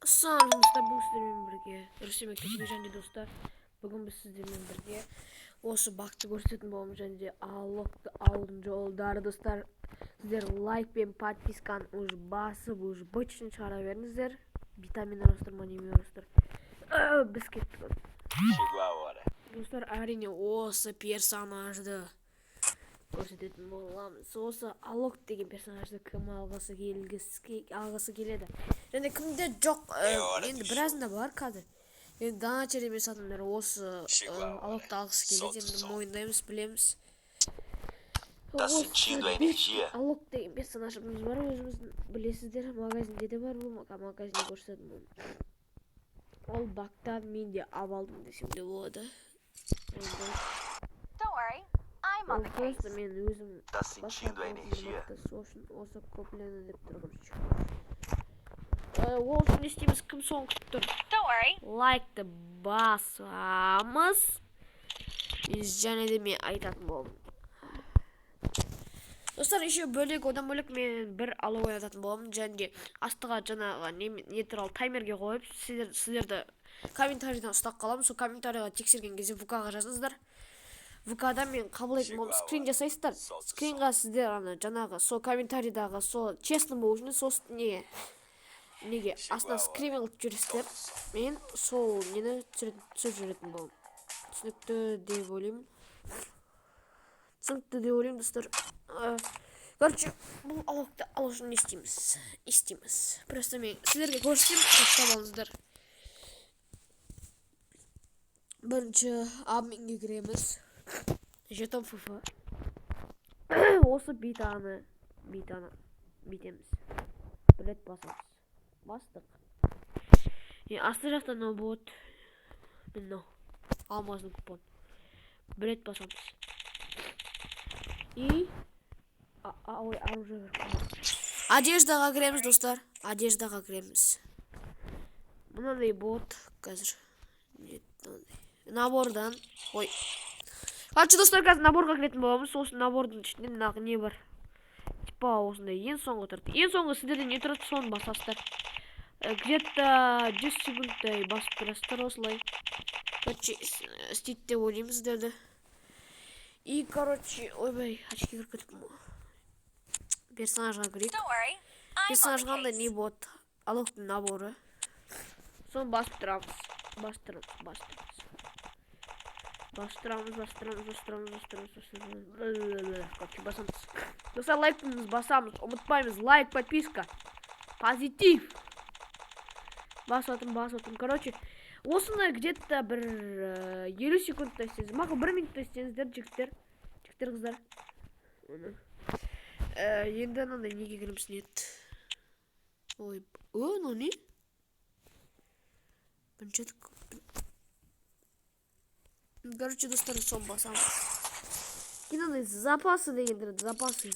Sağolunuzda bu sizlerмен birge Rusya Mektebi'ne және dostlar. Bugün biz sizlerмен birge осы бакты көрсететін боламыз және аллокты алудың жолдары достар. Сіздер лайк пен подписканы уж басып уж бычын шығара беріңіздер. Витаминдар достар, манимер достар. Біз кеттік. Достар, әрине осы персонажды көрсететін боламыз. Осы Аллок деген персонажды кім алғысы келеді. Және кімде жоқ, енді біразында бар қазір. Енді дана черемес адамдар осы Аллокты алғысы келеді, енді мойындаймыз, білеміз. Аллок деген персонажымыз бар, өзіміздің білесіздер, магазинде де бар, бұл магазинде көрсететін боламыз. Ол бактан мен де абалдым десем де болады. Просто мен өзім осы көплені деп тұр. Олсын не істейміз, кім соң күтіп тұр? Лайкты басамыз. Және де мен айтатын болдым. Достар, еще бөлек, одан бөлек мен бір алу ойнататын болдым. Және де астыға жаңағы не туралы таймерге қойып, сіздерді комментарийдан ұстап қаламын. Сол комментарийға тексерген кезде ВК-ға жазыңыздар. ВК-да мен қабыл ететін болдым, скрин жасайсыздар. Скринға сіздер жаңағы сол комментарийдағы сол честный болу үшін сол неге астына скрин алып жүресіздер. Мен сол нені түсіріп жүретін болдым. Түсінікті деп ойлаймын достар. Короче, бұл Аллокты алу үшін не істейміз. Просто мен сіздерге көрсетемін, жаттап алыңыздар. Бірінші обменге кіреміз. Жетом ФФ. Осы битаны битеміз. Білет басамыз. Бастық. Асты жақтан о бот. Мынау. Алмаздың купон. Білет басамыз. И оружие. Одеждаға кіреміз, достар. Одеждаға кіреміз. Мынандай бот қазір. Набордан. Ой. Короче, достар, қазір наборға кіретін боламыз. Осы набордың ішінде не бар? Типа осындай ең соңғы тұрды. Ең соңғы сіздерде не тұрады, соны басасыздар. Где-то 10 секундтай басып тұрасыздар осылай. Короче, істейді деп ойлаймыз сіздерді. И, короче, ойбай, очки кіріп кетіппін. Персонажға кірейік. Персонажға да не болады? Аллоктың наборы. Соны басып тұрамыз. Бастырамыз. Достар, лайкымыз басамыз. Ұмытпаймыз. Лайк, подписка. Позитив. Басатым. Короче, осыны где-то бір 50 секундта істеңіз. Мақы 1 минутта істеңіздер, жігіттер, қыздар. Енді анандай неге кіреміз нет. Ой, ну не? Короче, достар, сон басамыз. Кинодай запасы дегендер, запасы.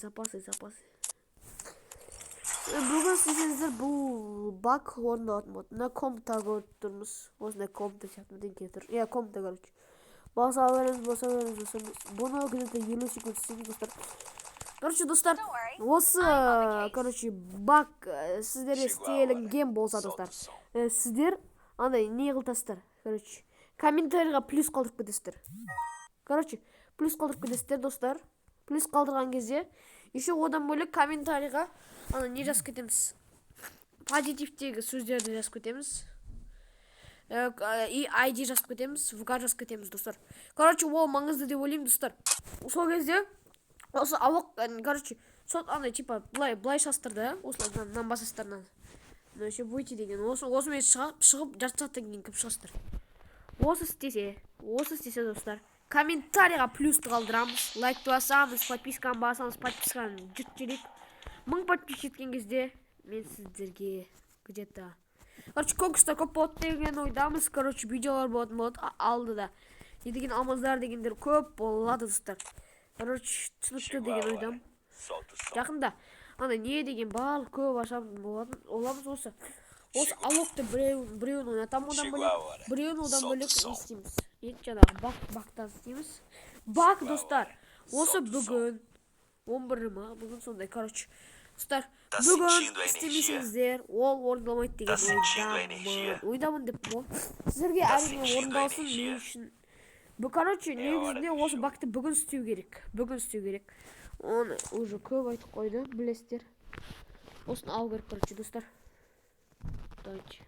Бүгін сіздер бұл бак орындалатын болды. Мына компта көріп тұрмыз. Осындай компта сияқты кетір. Компта, короче. Баса береміз. Бұны где-то 50 секунд істейміз, достар. Короче, достар, осы, короче, бак сіздерге істелінген болса, достар. Сіздер, андай, не қылтастар, короче. Комментарийға плюс қалдырып кетесіздер. Короче, плюс қалдырып кетесіздер, достар. Плюс қалдырған кезде, еще одан бөлек комментарийға не жазып кетеміз. Позитивтегі сөздерді жазып кетеміз. И ID жазып кетеміз, ВК жазып кетеміз, достар. Короче, ол маңызды деп ойлаймын, достар. Сол кезде, осы Аллок, короче, сол андай, типа, былай шастырды, осылай, мынан басастарынан. Еще будете деген, осымен шығып, жарты сағаттан кейін кіп шығастыр. Осы істесе, достар. Комментарийға плюсты қалдырамыз. Лайкты басамыз, подписканы басамыз, подписканы жүктелік. 1000 подписчик жеткен кезде мен сіздерге где-то. Короче, конкурстар көп болады деген ойдамыз. Короче, видеолар болады алдыда. Не деген алмаздар дегендер көп болады, достар. Короче, түсінікті деген ойдам. Жақында, не деген бал көп оламыз осы. Осы Аллокты біреуін ойнатам, одан бөлек не істейміз. Жаңағы бактан істейміз. Бак, достар, осы бүгін 11 ма, бүгін сондай, короче. Достар, Tá бүгін sentindo a energia? істемесеңіздер ол орындалмайды деген Tá sentindo a energia? ойдамын деп қой. Сіздерге Tá әрине sentindo a орындалсын energia? мен үшін. Короче, hora негізінде do осы show. бакты бүгін істеу керек. Оны уже көп айтып қойды, білесіздер. Осыны алу керек, короче, достар. Давайте.